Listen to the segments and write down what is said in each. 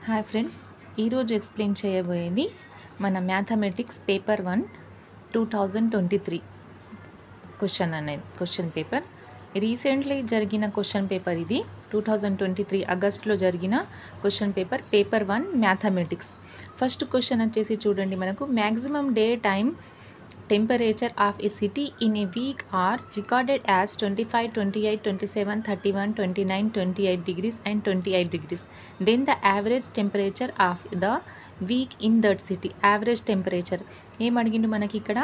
Hi friends, ఈరోజు explain చేయబోయేది మన mathematics paper 1 2023 question paper. Recently జరిగిన క్వశ్చన్ పేపర్ ఇది. 2023 ఆగస్టులో జరిగిన question paper 1 mathematics. First question వచ్చేసి చూడండి, మనకు maximum day time temperature of a city in a week are recorded as 25, 28, 27, 31, 29, 28 degrees and 28 degrees. Then the average temperature of the week in that city. Average temperature ఏం అడిగిండు మనకి ఇక్కడ?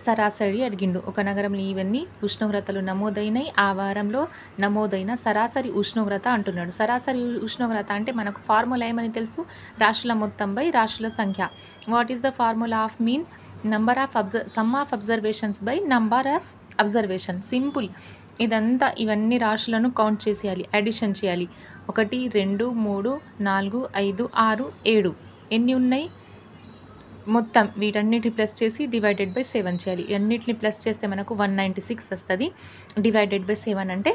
సరాసరి అడిగిండు. ఒక నగరంలో ఇవన్నీ ఉష్ణోగ్రతలు నమోదైనాయి, ఆ వారంలో నమోదైన సరాసరి ఉష్ణోగ్రత అంటున్నాడు. సరాసరి ఉష్ణోగ్రత అంటే మనకు ఫార్ములా ఏమని తెలుసు? రాశుల మొత్తం బై రాశుల సంఖ్య. What is the formula of mean? Some of observations by number of observation. Simple. ఇవన్నీ రాశులను కౌంట్ చేసేయాలి, అడిషన్ చేయాలి. 1, 2, 3, 4, 5, 6, 7 ఎన్ని ఉన్నాయి మొత్తం? వీటన్నిటిని ప్లస్ చేసి డివైడెడ్ బై 7 చేయాలి. అన్నిటిని ప్లస్ చేస్తే మనకు 196 వస్తుంది. డివైడెడ్ బై 7 అంటే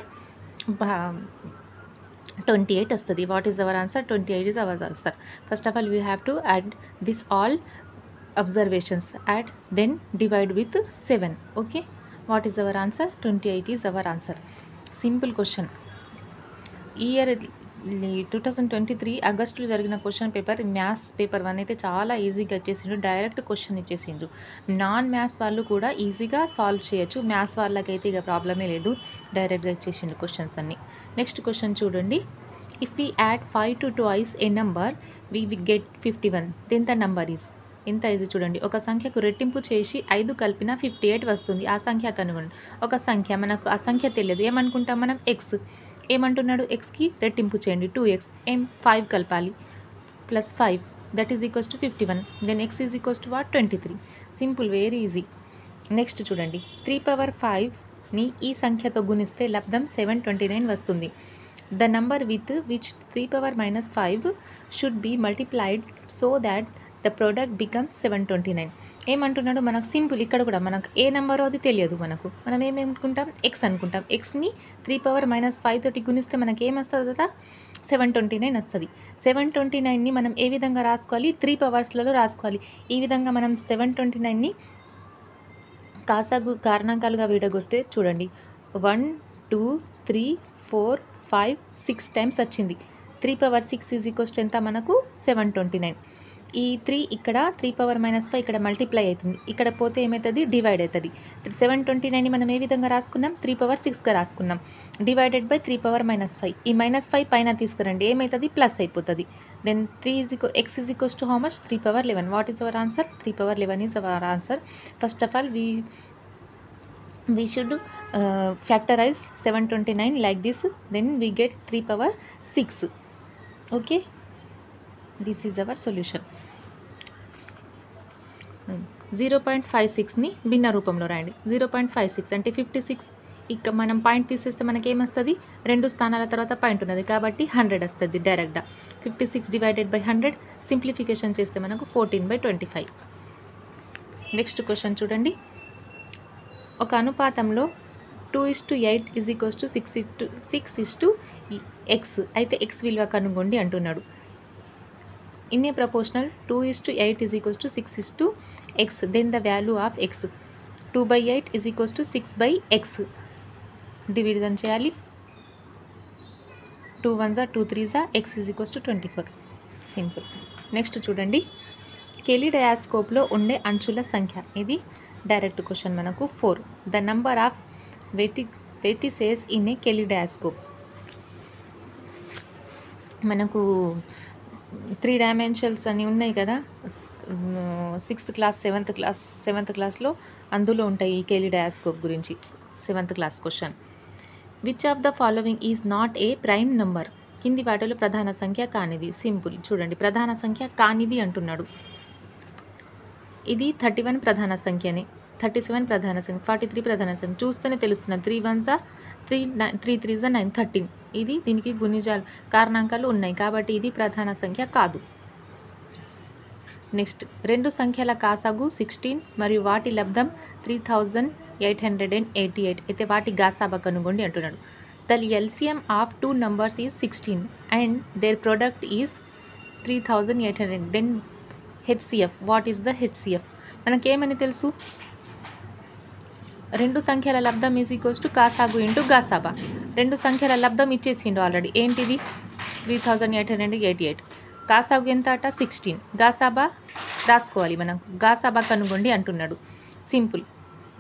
28 వస్తుంది. What is our answer? 28 is our answer. First of all, we have to add this all observations, add, then divide with 7. Okay, what is our answer? 28 is our answer. Simple question. Year 2023 ఆగస్టులో జరిగిన question paper maths paper 1 అయితే చాలా ఈజీగా ఇచ్చేసిండు. Direct question ఇచ్చేసిండు. Non maths వాళ్ళు కూడా ఈజీగా సాల్వ్ చేయొచ్చు. మ్యాథ్స్ వాళ్ళకైతే ఇక ప్రాబ్లమే లేదు, డైరెక్ట్గా ఇచ్చేసిండు క్వశ్చన్స్ అన్ని. నెక్స్ట్ క్వశ్చన్ చూడండి. If we add 5 to twice a number we get 51, then the number is. ఎంత ఈజీ చూడండి. ఒక సంఖ్యకు రెట్టింపు చేసి 5 కలిపిన 58 వస్తుంది. ఆ సంఖ్య కనుగొనండి. ఒక సంఖ్య మనకు ఆ సంఖ్య తెలియదు, ఏమనుకుంటాం మనం? ఎక్స్. ఏమంటున్నాడు? ఎక్స్కి రెట్టింపు చేయండి 2x. 5 కలపాలి plus 5, that is equals to 51. Then X is equals to what? 23. Simple, very easy. Next చూడండి. 3/5ని ఈ సంఖ్యతో గుణిస్తే లబ్ధం 729 వస్తుంది. The number with which 3/-5 should be multiplied so that the product becomes 729. ఏమంటున్నాడు? మనకు సింపుల్. ఇక్కడ కూడా మనకు ఏ నెంబరో అది తెలియదు. మనం ఏమనుకుంటాం? ఎక్స్ అనుకుంటాం. ఎక్స్ని 3/-5 తోటి గుణిస్తే మనకి ఏమొస్తుంది కదా? 729 వస్తుంది. 729ని మనం ఏ విధంగా రాసుకోవాలి? 3 పవర్స్లలో రాసుకోవాలి. ఈ విధంగా మనం 729ని కారణాంకాలుగా విడగొడితే చూడండి, 1, 2, 3, 4, 5, 6 టైమ్స్ వచ్చింది. 3/6 ఈజ్ ఈక్వల్స్ టు ఎంత మనకు? 729. ఈ 3 ఇక్కడ 3/-5 ఇక్కడ మల్టిప్లై అవుతుంది. ఇక్కడ పోతే ఏమవుతుంది? డివైడ్ అవుతుంది. 729ని మనం ఏ విధంగా రాసుకున్నాం? 3/6గా రాసుకున్నాం. Divided by 3/-5. ఈ -5 పైన తీసుకురండి, ఏమవుతుంది? ప్లస్ అయిపోతుంది. Then X is equals to how much? 3/11. What is our answer? 3/11 is our answer. First of all we should factorize 729 like this, then we get 3/6. okay, this is our solution. 0.56ని భిన్న రూపంలో రాయండి. 0.56 అంటే 56. ఇక మనం point తీసేస్తే మనకి ఏమొస్తుంది? 2 స్థానాల తర్వాత పాయింట్ ఉన్నది కాబట్టి 100 వస్తుంది డైరెక్ట్గా. 56 డివైడెడ్ బై 100 సింప్లిఫికేషన్ చేస్తే మనకు 14/25. నెక్స్ట్ క్వశ్చన్ చూడండి. ఒక అనుపాతంలో 2:8 ఈజ్ ఈక్వల్స్ టు 6:x అయితే x విలువ కనుగొండి అంటున్నాడు. In a proportional 2:8 is equals to 6:x, then the value of x. 2/8 is equals to 6/x. Division చేయాలి. 2 1s 2 3s, x is equals to 24. Simple. Next చూడండి. కెలిడయాస్కోప్లో ఉండే అంచుల సంఖ్య. ఇది డైరెక్ట్ క్వశ్చన్ మనకు. 4. The number of vertices in a kaleidoscope. మనకు 3 dimensions అని ఉన్నాయి కదా, 6th క్లాస్ 7th క్లాస్లో అందులో ఉంటాయి ఈ కెలిడయాస్కోప్ గురించి. 7th class question. Which of the following is not a prime number? కింది వాటిలో ప్రధాన సంఖ్య కానిది. సింపుల్ చూడండి, ప్రధాన సంఖ్య కానిది అంటున్నాడు. ఇది 31 ప్రధాన సంఖ్యని, 37 ప్రధాన సంఖ్య, 43 ప్రధాన సంఖ్య. చూస్తేనే తెలుస్తున్నది. 3 1s 3 3s 9, 13. ఇది దీనికి గుణిజాలు కారణాంకాలు ఉన్నాయి కాబట్టి ఇది ప్రధాన సంఖ్య కాదు. నెక్స్ట్, 2 సంఖ్యల కాసాగు 16 మరియు వాటి లబ్ధం 3888 అయితే వాటి గాసాబా కనుగొండి అంటున్నాడు. The LCM of 2 numbers is 16 and their product is 3800. Then HCF. What is the HCF? మనకేమని తెలుసు? రెండు సంఖ్యల లబ్ధం ఈజ్ ఈక్వల్స్ టు కాసాగు ఇంటూ గాసాబా. రెండు సంఖ్యల లబ్ధం ఇచ్చేసిండు ఆల్రెడీ. ఏంటిది? 3888. కాసాగు ఎంత అట? 16. గాసాబా రాసుకోవాలి మనం. గాసాబా కనుగొండి అంటున్నాడు. Simple.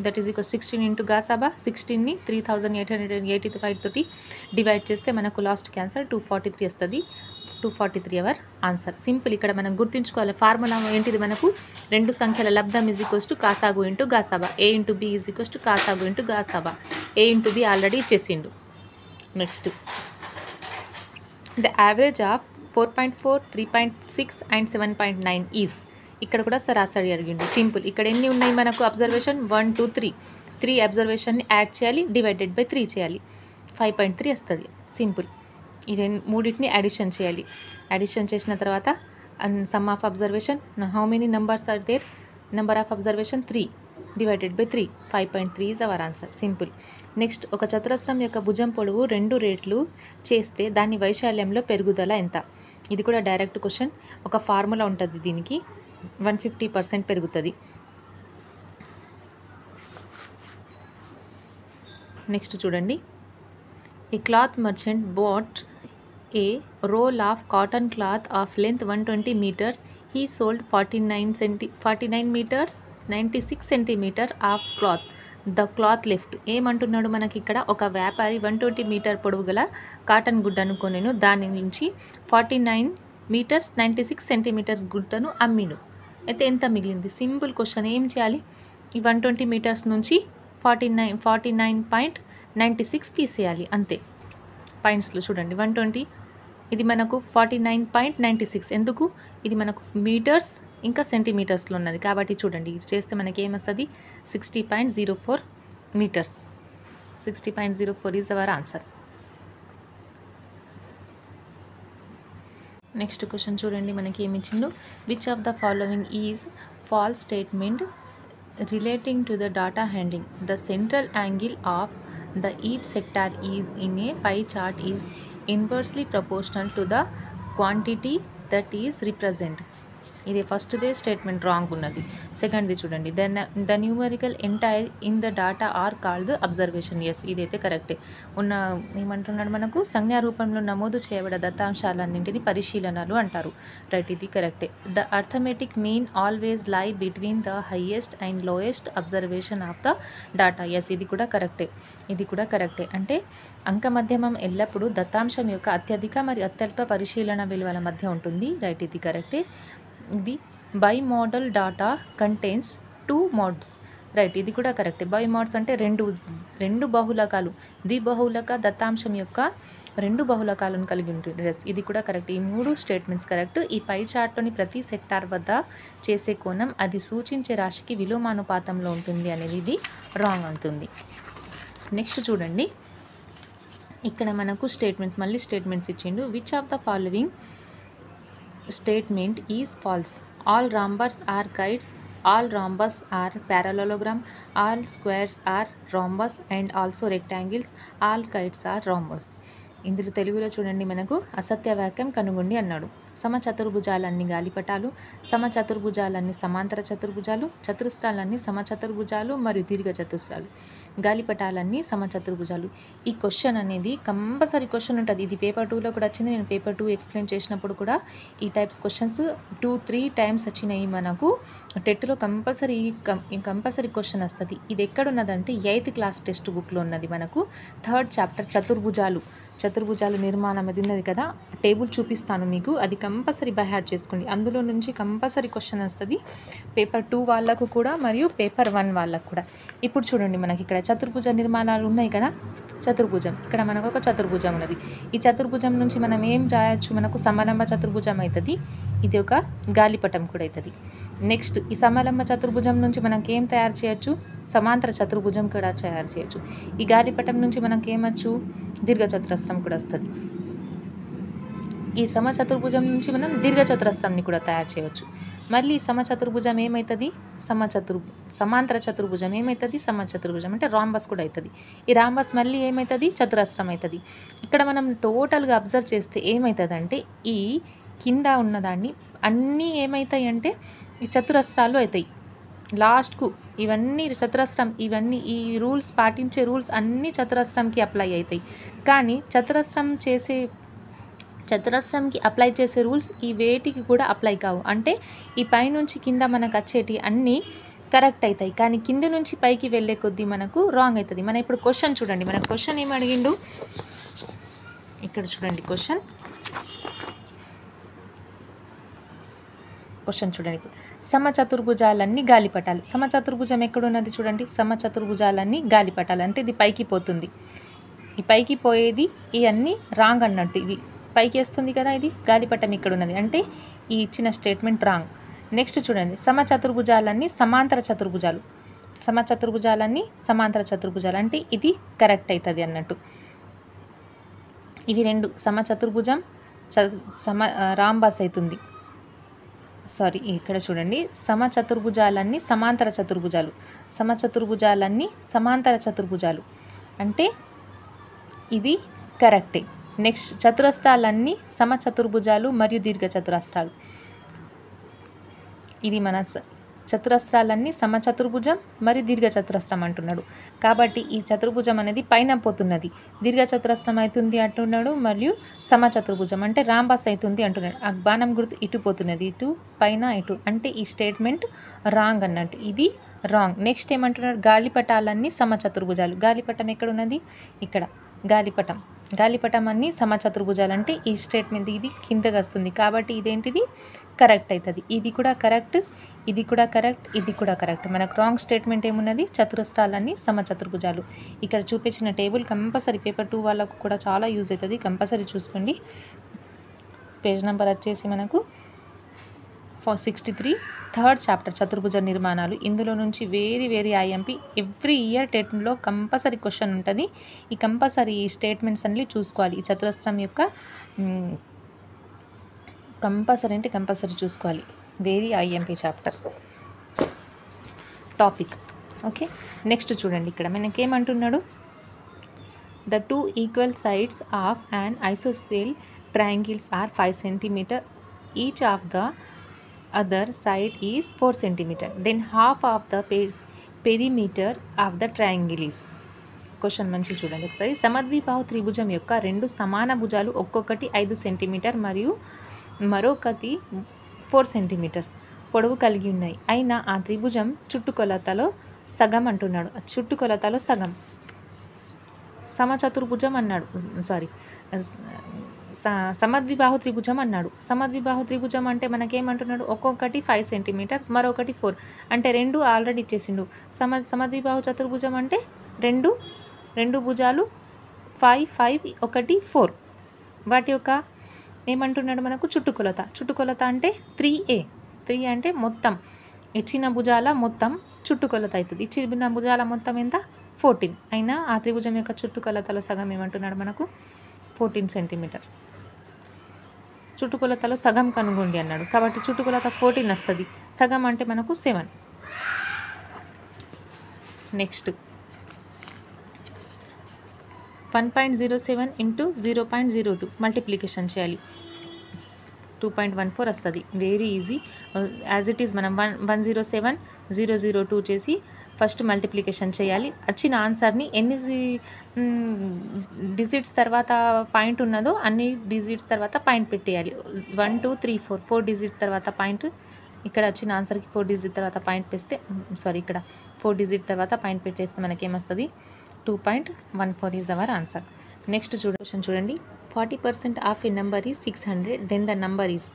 That is equal 16 into గాసాబా. 16ని 3885 తోటి డివైడ్ చేస్తే మనకు లాస్ట్కి ఆన్సర్ 243 వస్తుంది. 243 అవర్ ఆన్సర్. సింపుల్. ఇక్కడ మనం గుర్తుంచుకోవాలి ఫార్ములా ఏంటిది మనకు? రెండు సంఖ్యల లబ్ధం ఈజ్ ఈక్వల్స్ టు కాసాగు ఇంటూ గాసాబా. A into B is equals to కాసాగు ఇంటూ గాసాబా. ఏ ఇంటూ బి ఆల్రెడీ ఇచ్చేసిండు. Next, the average of 4.4, 3.6 and 7.9 is. ఇక్కడ కూడా సరాసరి అడిగిండు. సింపుల్. ఇక్కడ ఎన్ని ఉన్నాయి మనకు అబ్జర్వేషన్? 1, 2, 3. 3 అబ్జర్వేషన్ని యాడ్ చేయాలి, డివైడెడ్ బై 3 చేయాలి. 5.3 వస్తుంది. సింపుల్. ఈ మూడింటిని అడిషన్ చేయాలి. అడిషన్ చేసిన తర్వాత sum of observation, how many numbers are there? Number of observation 3 divided by 3. 5.3 is our answer. Simple. Next, ఒక చతురస్రం యొక్క భుజం పొడవు 2 రెట్లు చేస్తే దాని వైశాల్యంలో పెరుగుదల ఎంత? ఇది కూడా డైరెక్ట్ క్వశ్చన్. ఒక ఫార్ములా ఉంటుంది దీనికి. 150% పెరుగుతుంది. నెక్స్ట్ చూడండి. A cloth merchant bought a roll of cotton cloth of length 120 meters. He sold 49 meters 96 centimeter of క్లాత్. The cloth left. ఏమంటున్నాడు మనకి ఇక్కడ? ఒక వ్యాపారి 120 meter పొడవు గల కాటన్ గుడ్డను కొనెను. దాని నుంచి 49 meters 96 centimeters గుడ్డను అమ్మిను. అయితే ఎంత మిగిలింది? Simple question. ఏం చేయాలి? ఈ 120 meters నుంచి 49.96 తీసేయాలి. అంతే. పాయింట్స్లో చూడండి. 120, ఇది మనకు 49.96. ఎందుకు? ఇది మనకు మీటర్స్ ఇంకా సెంటీమీటర్స్లో ఉన్నది కాబట్టి చూడండి. ఇది చేస్తే మనకి ఏమొస్తుంది? 60.04 meters. 60.04 is our answer. Next question చూడండి. మనకి ఏమి ఇచ్చిండు? Which of the following is false statement relating to the data handling? The central angle of the each sector is in a pie chart is inversely proportional to the quantity that is represented. ఇది ఫస్ట్దే statement wrong ఉన్నది. సెకండ్ది చూడండి. The numerical entire in the data are called observation. Yes, ఇదైతే కరెక్టే. ఏమంటున్నాడు మనకు? సంజ్ఞా రూపంలో నమోదు చేయబడిన దత్తాంశాలన్నింటినీ పరిశీలనలు అంటారు. రైట్, ఇది కరెక్టే. The arithmetic mean always lie between the highest and lowest observation of the data. Yes, ఇది కూడా కరెక్టే. ఇది కూడా కరెక్టే. అంటే అంక మధ్యమం ఎల్లప్పుడూ దత్తాంశం యొక్క అత్యధిక మరియు అత్యల్ప పరిశీలన విలువల మధ్య ఉంటుంది. రైట్, ఇది కరెక్టే. ఇది by model data contains 2 modes. Right, ఇది కూడా కరెక్టే. బై మోడ్స్ అంటే రెండు బహుళకాలు. ద్విబహుళక దత్తాంశం యొక్క 2 బహుళకాలను కలిగి ఉంటుంది. ఇది కూడా కరెక్ట్. ఈ 3 స్టేట్మెంట్స్ కరెక్ట్. ఈ పై చార్ట్లోని ప్రతి సెక్టార్ వద్ద చేసే కోణం అది సూచించే రాశికి విలోమానుపాతంలో ఉంటుంది అనేది ఇది రాంగ్ అవుతుంది. నెక్స్ట్ చూడండి. ఇక్కడ మనకు మళ్ళీ స్టేట్మెంట్స్ ఇచ్చిండు. Which of the following statement is false? All rhombus are guides, all rhombus are parallelogram, all squares are rhombus and also rectangles, all guides are rhombus. ఇందులో తెలుగులో చూడండి. మనకు అసత్య వాక్యం కనుగొండి అన్నాడు. సమచతుర్భుజాలన్నీ గాలిపటాలు, సమచతుర్భుజాలన్నీ సమాంతర చతుర్భుజాలు, చతురస్రాలన్నీ సమచతుర్భుజాలు మరియు దీర్ఘ చతురస్రాలు, గాలిపటాలన్నీ సమచతుర్భుజాలు. ఈ క్వశ్చన్ అనేది కంపల్సరీ క్వశ్చన్ ఉంటుంది. ఇది పేపర్ 2లో కూడా వచ్చింది. నేను పేపర్ 2 ఎక్స్ప్లెయిన్ చేసినప్పుడు కూడా ఈ టైప్స్ క్వశ్చన్స్ 2-3 times వచ్చినాయి. మనకు టెట్లో కంపల్సరీ క్వశ్చన్ వస్తుంది. ఇది ఎక్కడున్నదంటే 8th class టెక్స్ట్ బుక్లో ఉన్నది. మనకు 3rd chapter చతుర్భుజాలు నిర్మాణం అది ఉన్నది కదా. టేబుల్ చూపిస్తాను మీకు. అది కంపల్సరీ బై హార్ట్ చేసుకోండి. అందులో నుంచి కంపల్సరీ క్వశ్చన్ వస్తుంది పేపర్ 2 వాళ్ళకు కూడా మరియు పేపర్ 1 వాళ్ళకు కూడా. ఇప్పుడు చూడండి. మనకి ఇక్కడ చతుర్భుజ నిర్మాణాలు ఉన్నాయి కదా. చతుర్భుజం, ఇక్కడ మనకు ఒక చతుర్భుజం ఉన్నది. ఈ చతుర్భుజం నుంచి మనం ఏం రాయొచ్చు? మనకు సమలంబ చతుర్భుజం అవుతుంది. ఇది ఒక గాలిపటం కూడా అవుతుంది. నెక్స్ట్, ఈ సమలంబ చతుర్భుజం నుంచి మనకి ఏం తయారు చేయొచ్చు? సమాంతర చతుర్భుజం కూడా తయారు చేయొచ్చు. ఈ గాలిపటం నుంచి మనకి ఏమొచ్చు? దీర్ఘచతురస్రం కూడా వస్తుంది. ఈ సమచతుర్భుజం నుంచి మనం దీర్ఘచతురస్రాన్ని కూడా తయారు చేయవచ్చు. మళ్ళీ సమచతుర్భుజం ఏమవుతుంది? సమాంతర చతుర్భుజం ఏమవుతుంది? సమచతుర్భుజం అంటే రాంబస్ కూడా అవుతుంది. ఈ రాంబస్ మళ్ళీ ఏమవుతుంది? చతురస్రం అవుతుంది. ఇక్కడ మనం టోటల్గా అబ్జర్వ్ చేస్తే ఏమవుతుంది అంటే ఈ కింద ఉన్నదాన్ని అన్నీ ఏమవుతాయి అంటే ఈ చతురస్రాలు అవుతాయి. లాస్ట్కు ఇవన్నీ చతురస్రం, ఇవన్నీ ఈ రూల్స్ పాటించే రూల్స్ అన్నీ చతురస్రంకి అప్లై అవుతాయి. కానీ చతురస్రంకి అప్లై చేసే రూల్స్ ఈ వేటికి కూడా అప్లై కావు. అంటే ఈ పైనుంచి కింద మనకు వచ్చేటి అన్నీ కరెక్ట్ అవుతాయి, కానీ కింద నుంచి పైకి వెళ్ళే కొద్దీ మనకు రాంగ్ అవుతుంది. మన ఇప్పుడు క్వశ్చన్ చూడండి, మన క్వశ్చన్ ఏమి అడిగిండు ఇక్కడ చూడండి. క్వశ్చన్ చూడండి. సమచతుర్భుజాలన్నీ గాలిపటాలు. సమచతుర్భుజం ఎక్కడున్నది చూడండి. సమచతుర్భుజాలన్నీ గాలిపటాలు అంటే ఇది పైకి పోతుంది. ఈ పైకి పోయేది ఇవన్నీ రాంగ్ అన్నట్టు. ఇవి పైకి వేస్తుంది కదా, ఇది గాలిపటం ఇక్కడ ఉన్నది అంటే ఈ ఇచ్చిన స్టేట్మెంట్ రాంగ్. నెక్స్ట్ చూడండి. సమచతుర్భుజాలన్నీ సమాంతర చతుర్భుజాలు. సమచతుర్భుజాలన్నీ సమాంతర చతుర్భుజాలు అంటే ఇది కరెక్ట్ అవుతుంది అన్నట్టు. ఇవి రెండు సమచతుర్భుజం రాంబాస్ అవుతుంది. సారీ, ఇక్కడ చూడండి. సమచతుర్భుజాలన్నీ సమాంతర చతుర్భుజాలు. సమచతుర్భుజాలన్నీ సమాంతర చతుర్భుజాలు అంటే ఇది కరెక్టే. నెక్స్ట్ చతురస్రాలన్నీ సమచతుర్భుజాలు మరియు దీర్ఘ చతురస్రాలు. ఇది మన చతురస్రాలన్నీ సమచతుర్భుజం మరియు దీర్ఘ చతురస్రం అంటున్నాడు. కాబట్టి ఈ చతుర్భుజం అనేది పైన పోతున్నది, దీర్ఘ చతురస్రం అవుతుంది అంటున్నాడు, మరియు సమచతుర్భుజం అంటే రాంబాస్ అవుతుంది అంటున్నాడు. ఆ బాణం గుర్తు ఇటు పోతున్నది, ఇటు పైన ఇటు అంటే ఈ స్టేట్మెంట్ రాంగ్ అన్నట్టు. ఇది రాంగ్. నెక్స్ట్ ఏమంటున్నాడు? గాలిపటాలన్నీ సమచతుర్భుజాలు. గాలిపటం ఎక్కడ ఉన్నది? ఇక్కడ. గాలిపటం అన్నీ సమచతుర్భుజాలు అంటే ఈ స్టేట్మెంట్ ఇది కిందకి వస్తుంది. కాబట్టి ఇదేంటిది కరెక్ట్ అవుతుంది. ఇది కూడా కరెక్ట్, ఇది కూడా కరెక్ట్, ఇది కూడా కరెక్ట్. మనకు రాంగ్ స్టేట్మెంట్ ఏమున్నది? చతురస్రాలన్నీ సమచతుర్భుజాలు. ఇక్కడ చూపించిన టేబుల్ కంపల్సరీ పేపర్ 2 వాళ్ళకు కూడా చాలా యూజ్ అవుతుంది, కంపల్సరీ చూసుకోండి. పేజ్ నెంబర్ వచ్చేసి మనకు 63, థర్డ్ చాప్టర్ చతుర్భుజ నిర్మాణాలు. ఇందులో నుంచి వేరీ ఐఎంపీ ఎవ్రీ ఇయర్ టెట్లో కంపల్సరీ క్వశ్చన్ ఉంటుంది. ఈ కంపల్సరీ ఈ స్టేట్మెంట్స్ అన్ని చూసుకోవాలి. ఈ చతురస్రం యొక్క కంపల్సరీ చూసుకోవాలి. Very IMP chapter topic. Okay, next చూడండి. ఇక్కడ మనకేమంటున్నాడు? The 2 equal sides of an isosceles triangles are 5 cm. Each of the other side is 4 cm. Then half of the perimeter of the triangle is. Question మంచి చూడండి ఒకసారి. సమద్విబాహు త్రిభుజం యొక్క 2 సమాన భుజాలు ఒక్కొక్కటి 5 సెంటీమీటర్ మరియు మరొకటి 4 సెంటీమీటర్స్ పొడవు కలిగి ఉన్నాయి. అయినా ఆ త్రిభుజం చుట్టుకొలతలో సగం అంటున్నాడు. చుట్టుకొలతలో సగం. సమచతుర్భుజం అన్నాడు, సారీ సమద్విబాహు త్రిభుజం అన్నాడు. సమద్విబాహు త్రిభుజం అంటే మనకేమంటున్నాడు? ఒక్కొక్కటి 5 సెంటీమీటర్, మరొకటి 4 అంటే 2 ఆల్రెడీ ఇచ్చేసిండు. సమద్విబాహు చతుర్భుజం అంటే రెండు భుజాలు 5, 1, 4. వాటి యొక్క ఏమంటున్నాడు మనకు? చుట్టుకొలత అంటే 3a. 3 అంటే మొత్తం ఇచ్చిన భుజాల మొత్తం చుట్టుకొలత అవుతుంది. ఇచ్చిన భుజాల మొత్తం ఎంత? 14. అయినా ఆ త్రిభుజం యొక్క చుట్టుకొలతలో సగం ఏమంటున్నాడు మనకు? 14 సెంటీమీటర్. చుట్టుకొలతలో సగం కనుగొండి అన్నాడు. కాబట్టి చుట్టుకొలత 14 వస్తుంది, సగం అంటే మనకు 7. నెక్స్ట్ 1.07 ఇంటూ 0.02 మల్టిప్లికేషన్ చేయాలి. 2.14 వస్తుంది. Very easy. As it is మనం 107,002 చేసి ఫస్ట్ మల్టిప్లికేషన్ చేయాలి. వచ్చిన ఆన్సర్ని ఎన్ని డిజిట్స్ తర్వాత పాయింట్ ఉన్నదో అన్ని డిజిట్స్ తర్వాత పాయింట్ పెట్టేయాలి. 1, 2, 3, 4 డిజిట్ తర్వాత పాయింట్. ఇక్కడ వచ్చిన ఆన్సర్కి 4 డిజిట్ తర్వాత పాయింట్ పెడితే, ఇక్కడ 4 డిజిట్ తర్వాత పాయింట్ పెట్టేస్తే మనకేమొస్తుంది? 2.14 ఈజ్ అవర్ ఆన్సర్. నెక్స్ట్ చూడండి. 40% of a number is 600, then the number is.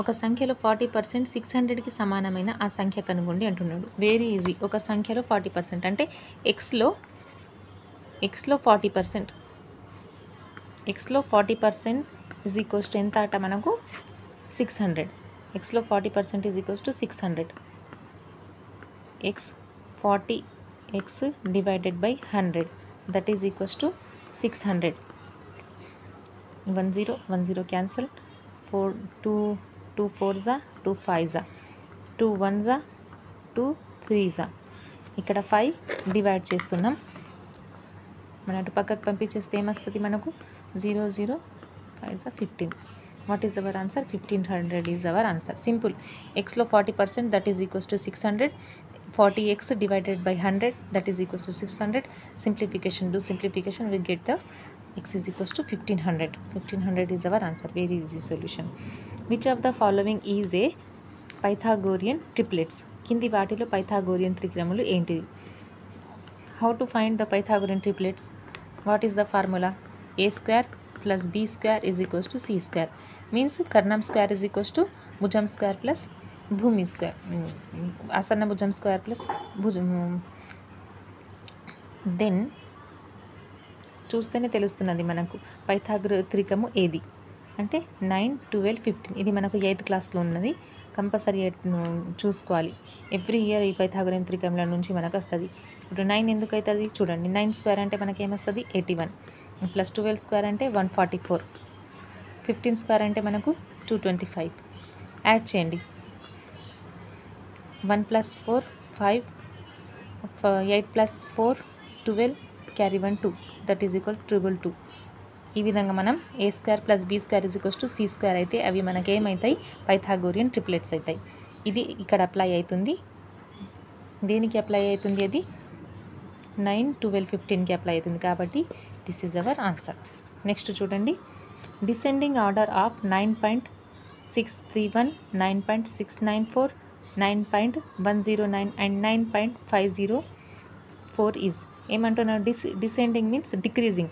ఒక సంఖ్యలో 40% 600కి సమానమైన ఆ సంఖ్య కనుగొండి అంటున్నాడు. Very easy. ఒక సంఖ్యలో 40% అంటే ఎక్స్లో 40%. ఎక్స్లో 40% ఈజ్ ఈక్వల్స్ టు ఎంత అట మనకు? 600. ఎక్స్లో 40% is equals to 600. X 40x divided by 100 that is equals to 600. 1 0 cancel. 2 4 2 5 2 1 2 3. ఇక్కడ 5 డివైడ్ చేస్తున్నాం. మన అటు పక్కకు పంపించేస్తే ఏమొస్తుంది మనకు? 0 0 5 15. What is our answer? 1500 is our answer. Simple. ఎక్స్లో 40%, that is equals to 600. 40x divided by 100, that is equals to 600. Simplification, do simplification, we get the x is equals to 1500. 1500 is our answer. Very easy solution. Which of the following is a Pythagorean triplets? కింది వాటిలో Pythagorean త్రికములు ఏంటిది? How to find the Pythagorean triplets? What is the formula? A square plus b square is equals to c square. Means Karnam square is equals to Bhujam square plus భూమి square, ఆసన్న భుజం square plus భుజం. Then చూస్తేనే తెలుస్తున్నది మనకు పైథాగోరస్ త్రికము ఏది అంటే 9, 12, 15. ఇది మనకు 8th క్లాస్లో ఉన్నది. కంపల్సరీ చూసుకోవాలి. ఎవ్రీ ఇయర్ ఈ పైథాగోరియన్ త్రికంల నుంచి మనకు వస్తుంది. ఇప్పుడు 9 ఎందుకు అవుతుంది చూడండి. 9 స్క్వేర్ అంటే మనకి ఏమొస్తుంది? 81 ప్లస్ 12 స్క్వేర్ అంటే 144, 15 స్క్వేర్ అంటే మనకు 225. యాడ్ చేయండి. 1 plus 4 5, 8 plus 4 12, carry 1 2, that is equal to 222. ఈ విధంగా మనం a square plus b square is equals to c square అయితే అవి మనకి ఏమవుతాయి? పైథాగోరియన్ ట్రిప్లెట్స్ అవుతాయి. ఇది ఇక్కడ అప్లై అవుతుంది. దేనికి అప్లై అవుతుంది? అది 9, 12, 15కి అప్లై అవుతుంది. కాబట్టి this is our answer. Next చూడండి. Descending order of 9.631, 9.694, 9.109 and 9.504 is ఏమంటున్నాడు? డిసెండింగ్ మీన్స్ డిక్రీజింగ్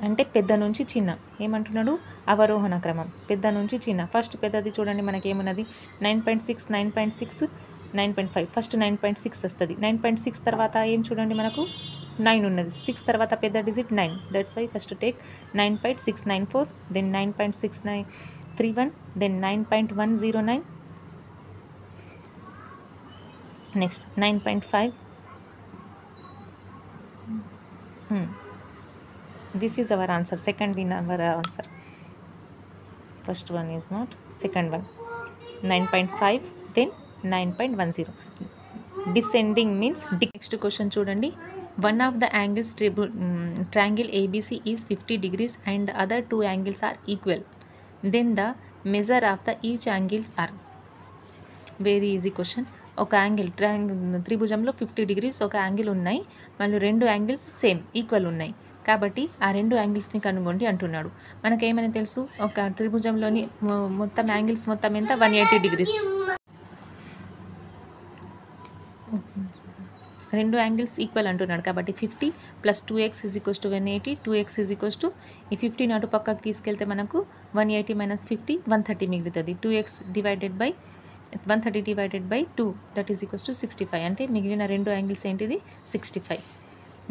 అంటే పెద్ద నుంచి చిన్న. ఏమంటున్నాడు? అవరోహణ క్రమం, పెద్ద నుంచి చిన్న. ఫస్ట్ పెద్దది చూడండి మనకి ఏమున్నది? 9.6, 9.6, 9.5. ఫస్ట్ 9.6 వస్తుంది. 9.6 తర్వాత ఏం చూడండి మనకు 9 ఉన్నది. 6 తర్వాత పెద్ద digit 9. That's why first take 9.694, then 9.6931, then 9.109, next 9.5. This is our answer. Second in our answer. First one is not. Second one 9.5, then 9.10. Descending means next question చూడండి. One of the angles triangle ABC is 50 degrees and the other two angles are equal. Then the measure of the each angles are. Very easy question. ఒక angle త్రిభుజంలో 50 degrees ఒక angle ఉన్నాయి. మళ్ళీ రెండు angles same equal ఉన్నాయి. కాబట్టి ఆ రెండు యాంగిల్స్ని కనుగొండి అంటున్నాడు. మనకేమైనా తెలుసు? ఒక త్రిభుజంలోని మొత్తం యాంగిల్స్ మొత్తం ఎంత? 180 degrees. రెండు యాంగిల్స్ ఈక్వల్ అంటున్నాడు. కాబట్టి 50 + 2x = 180, 2x = ఈ 50 అటు పక్కకు తీసుకెళ్తే మనకు 180 - 50 130 మిగులుతుంది. 2x divided by 130 divided by 2, that is equals to 65. అంటే మిగిలిన రెండు యాంగిల్స్ ఏంటిది? 65.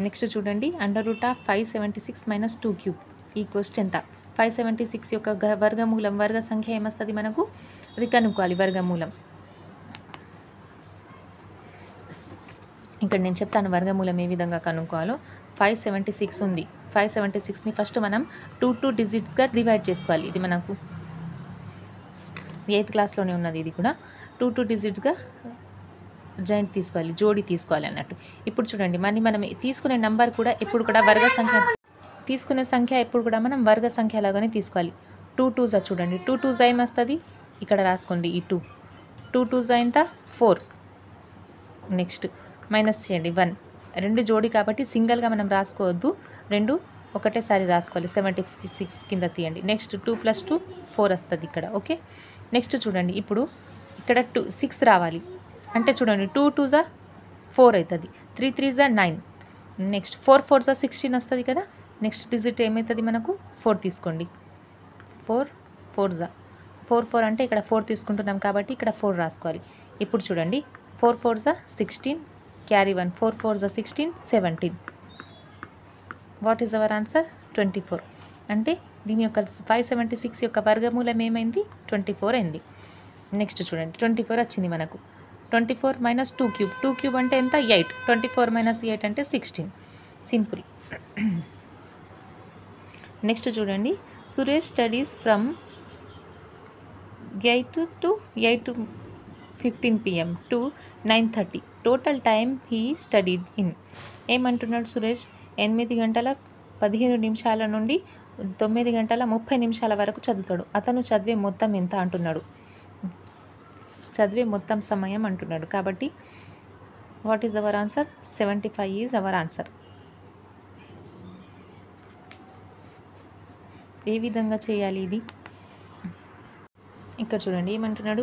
నెక్స్ట్ చూడండి. √576 - 2 cube ఈక్వల్స్ ఎంత? 576 యొక్క వర్గమూలం, వర్గ సంఖ్య ఏమొస్తుంది మనకు? అది కనుక్కోవాలి. వర్గమూలం ఇక్కడ నేను చెప్తాను వర్గమూలం ఏ విధంగా కనుక్కోవాలో. 576 ఉంది. 576ని ఫస్ట్ మనం 2 డిజిట్స్గా డివైడ్ చేసుకోవాలి. ఇది మనకు 8th క్లాస్లోనే ఉన్నది. ఇది కూడా 2 డిజిట్స్గా జాయింట్ తీసుకోవాలి, జోడి తీసుకోవాలి అన్నట్టు. ఇప్పుడు చూడండి, మనం తీసుకునే నంబర్ కూడా ఎప్పుడు కూడా వర్గ సంఖ్య, తీసుకునే సంఖ్య ఎప్పుడు కూడా మనం వర్గ సంఖ్య లాగానే తీసుకోవాలి. 2 2s చూడండి. 2 2s ఏమొస్తుంది? ఇక్కడ రాసుకోండి. ఈ 2 2s ఎంత? 4. నెక్స్ట్ మైనస్ చేయండి 1. రెండు జోడి కాబట్టి సింగిల్గా మనం రాసుకోవద్దు, రెండు ఒకటేసారి రాసుకోవాలి. 76 కింద తీయండి. నెక్స్ట్ 2 + 2 4 వస్తుంది ఇక్కడ. ఓకే. నెక్స్ట్ చూడండి, ఇప్పుడు ఇక్కడ 6 రావాలి అంటే చూడండి 2 2s 4 అవుతుంది, 3 3s 9, నెక్స్ట్ 4 4s 16 వస్తుంది కదా. నెక్స్ట్ డిజిట్ ఏమవుతుంది మనకు? 4 తీసుకోండి. 4 4s 4 4 అంటే ఇక్కడ 4 తీసుకుంటున్నాం కాబట్టి ఇక్కడ 4 రాసుకోవాలి. ఇప్పుడు చూడండి 4 4s 16, carry 1, 4 4s 16 17. What is our answer? 24. అంటే దీని యొక్క 576 యొక్క వర్గమూలం ఏమైంది? 24 అయింది. నెక్స్ట్ చూడండి 24 వచ్చింది మనకు. 24 - 2 cube. 2 cube అంటే ఎంత? 8. 24 - 8 అంటే 16. సింపుల్. నెక్స్ట్ చూడండి, Suresh studies from 8 to 8:15 PM to 9:30. Total time he studied in. ఏమంటున్నాడు సురేష్? 8 గంటల 15 నిమిషాల నుండి 9 గంటల 30 నిమిషాల వరకు చదువుతాడు. అతను చదివే మొత్తం ఎంత అంటున్నాడు. చదివే మొత్తం సమయం అంటున్నాడు. కాబట్టి what is our answer? 75 is our answer. ఏ విధంగా చేయాలి ఇది? ఇక్కడ చూడండి ఏమంటున్నాడు.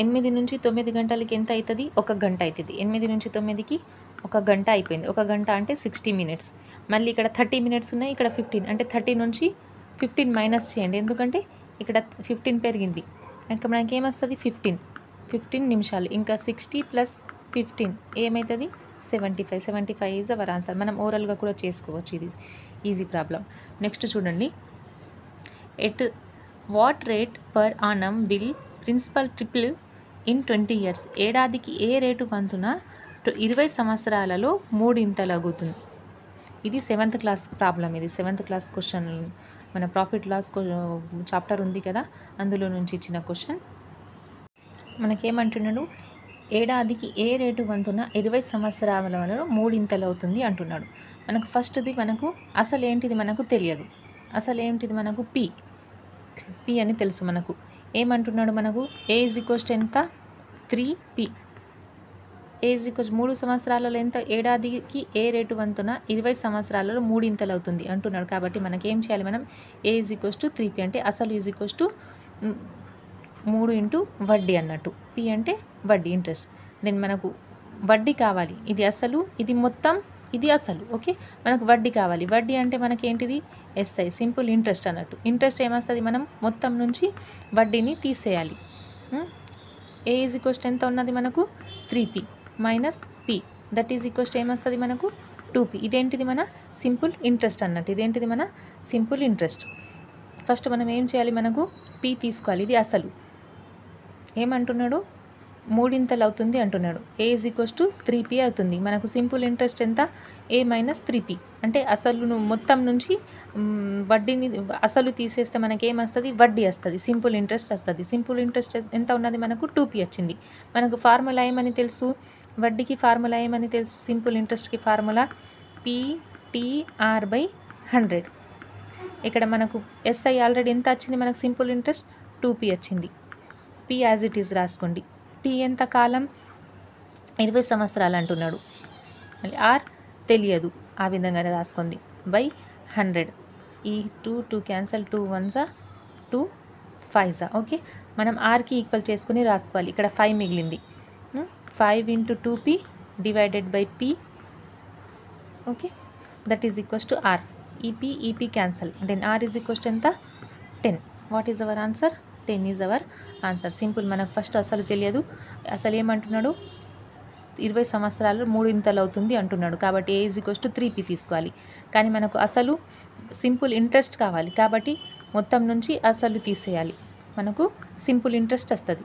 8 నుంచి 9 గంటలకి ఎంత అవుతుంది? 1 గంట అవుతుంది. 8 నుంచి 9కి 1 గంట అయిపోయింది. 1 గంట అంటే 60 మినిట్స్. మళ్ళీ ఇక్కడ 30 మినిట్స్ ఉన్నాయి, ఇక్కడ 15. అంటే 30 నుంచి 15 మైనస్ చేయండి, ఎందుకంటే ఇక్కడ 15 పెరిగింది. ఇంకా మనకి ఏమొస్తుంది? 15 నిమిషాలు. ఇంకా 60 ప్లస్ 15 ఏమవుతుంది? 75. 75 ఈజ్ అవర్ ఆన్సర్. మనం ఓరల్గా కూడా చేసుకోవచ్చు, ఇది ఈజీ ప్రాబ్లం. నెక్స్ట్ చూడండి. At what rate per annum will principal triple in 20 years? ఏడాదికి ఏ రేటు వంతున 20 సంవత్సరాలలో 3 అవుతుంది. ఇది 7th క్లాస్ ప్రాబ్లం. ఇది 7th క్లాస్ క్వశ్చన్. మన ప్రాఫిట్ లాస్ చాప్టర్ ఉంది కదా, అందులో నుంచి ఇచ్చిన క్వశ్చన్. మనకేమంటున్నాడు? ఏడాదికి ఏ రేటు వంతున 20 సంవత్సరాలలో 3 అవుతుంది అంటున్నాడు. మనకు ఫస్ట్ది మనకు అసలు ఏంటిది మనకు తెలియదు. అసలు ఏంటిది మనకు? పి అని తెలుసు మనకు. ఏమంటున్నాడు మనకు? ఏ ఈజ్ ఈక్వల్స్ టు ఎంత? 3p. ఏ ఈజ్ ఈక్వల్స్ 3 సంవత్సరాలలో ఎంత? ఏడాదికి ఏ రేటు వంతున 20 సంవత్సరాలలో 3 అవుతుంది అంటున్నాడు. కాబట్టి మనకి ఏం చేయాలి? మనం ఏ ఈజ్ ఈక్వల్స్ టు 3p అంటే అసలు ఈజ్ ఈక్వల్స్ టు 3 ఇంటూ వడ్డీ అన్నట్టు. పి అంటే వడ్డీ, ఇంట్రెస్ట్. దెన్ మనకు వడ్డీ కావాలి. ఇది అసలు, ఇది మొత్తం, ఇది అసలు. ఓకే, మనకు వడ్డీ కావాలి. వడ్డీ అంటే మనకి ఏంటిది? ఎస్ఐ, సింపుల్ ఇంట్రెస్ట్ అన్నట్టు. ఇంట్రెస్ట్ ఏమొస్తుంది? మనం మొత్తం నుంచి వడ్డీని తీసేయాలి. ఏ ఈజ్ ఈక్వల్స్ టు ఎంత ఉన్నది మనకు? 3p minus p, that is equals to ఏమొస్తుంది మనకు? 2p. ఇదేంటిది? మన సింపుల్ ఇంట్రెస్ట్ అన్నట్టు. ఇదేంటిది? మన సింపుల్ ఇంట్రెస్ట్. ఫస్ట్ మనం ఏం చేయాలి? మనకు p తీసుకోవాలి. ఇది అసలు. ఏమంటున్నాడు? 3 అవుతుంది అంటున్నాడు. ఏ ఈజ్ ఈక్వల్స్ టు 3p అవుతుంది. మనకు సింపుల్ ఇంట్రెస్ట్ ఎంత? ఏ మైనస్ 3p. అంటే అసలు మొత్తం నుంచి వడ్డీని అసలు తీసేస్తే మనకి ఏమొస్తుంది? వడ్డీ వస్తుంది, సింపుల్ ఇంట్రెస్ట్ వస్తుంది. సింపుల్ ఇంట్రెస్ట్ ఎంత ఉన్నది మనకు? 2p వచ్చింది. మనకు ఫార్ములా ఏమని తెలుసు? వడ్డీకి ఫార్ములా ఏమని తెలుసు? సింపుల్ ఇంట్రెస్ట్కి ఫార్ములా PTR/100. ఇక్కడ మనకు ఎస్ఐ ఆల్రెడీ ఎంత వచ్చింది మనకు? సింపుల్ ఇంట్రెస్ట్ 2p వచ్చింది. p యాజ్ ఇట్ ఈజ్ రాసుకోండి. టీ ఎంత కాలం? 20 సంవత్సరాలు అంటున్నాడు. మళ్ళీ ఆర్ తెలియదు, ఆ విధంగానే రాసుకోండి. బై 100. ఈ 2 క్యాన్సల్, 2 1s 2 5s. ఓకే, మనం ఆర్కి ఈక్వల్ చేసుకుని రాసుకోవాలి. ఇక్కడ 5 మిగిలింది. 5 into 2p divided by p. Okay, that is equals to R. ఈపీ cancel. Then R is equals to ఎంత? 10. What is our answer? 10 is our answer. Simple. మనకు first అసలు తెలియదు. అసలు ఏమంటున్నాడు? 20 సంవత్సరాలు 3 అవుతుంది అంటున్నాడు. కాబట్టి ఏ ఈజ్ ఈక్వల్స్ టు 3p తీసుకోవాలి. కానీ మనకు అసలు సింపుల్ ఇంట్రెస్ట్ కావాలి. కాబట్టి మొత్తం నుంచి అసలు తీసేయాలి. మనకు సింపుల్ ఇంట్రెస్ట్ వస్తుంది.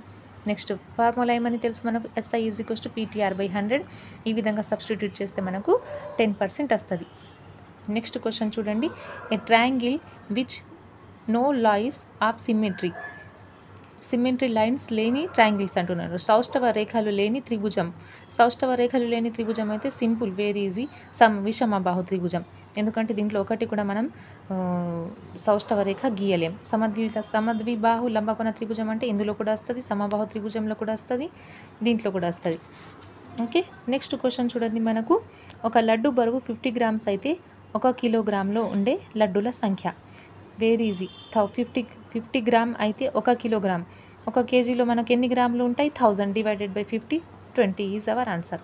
నెక్స్ట్ ఫార్ములా ఏమని తెలుసు మనకు? SI is equals to PTR/100. ఈ విధంగా సబ్స్టిట్యూట్ చేస్తే మనకు 10% వస్తుంది. నెక్స్ట్ క్వశ్చన్ చూడండి. A triangle which no axis of symmetry lines లేని ట్రయాంగిల్స్ అంటున్నారు. సౌష్ఠవ రేఖలు లేని త్రిభుజం. సౌష్ఠవ రేఖలు లేని త్రిభుజం అయితే సింపుల్, వెరీ ఈజీ. విషమబాహు త్రిభుజం. ఎందుకంటే దీంట్లో ఒకటి కూడా మనం సౌష్ఠవ రేఖ గీయలేం. సమద్విబాహు లంబకోణ త్రిభుజం అంటే ఇందులో కూడా వస్తుంది, సమబాహు త్రిభుజంలో కూడా వస్తుంది, దీంట్లో కూడా వస్తుంది. ఓకే, నెక్స్ట్ క్వశ్చన్ చూడండి. మనకు ఒక లడ్డు బరువు 50 grams అయితే 1 కిలోగ్రామ్లో ఉండే లడ్డూల సంఖ్య. Very easy. 50 గ్రామ్ అయితే 1 కిలోగ్రామ్. 1 కేజీలో మనకు ఎన్ని గ్రాములు ఉంటాయి? 1000 divided by 50, 20 is our answer.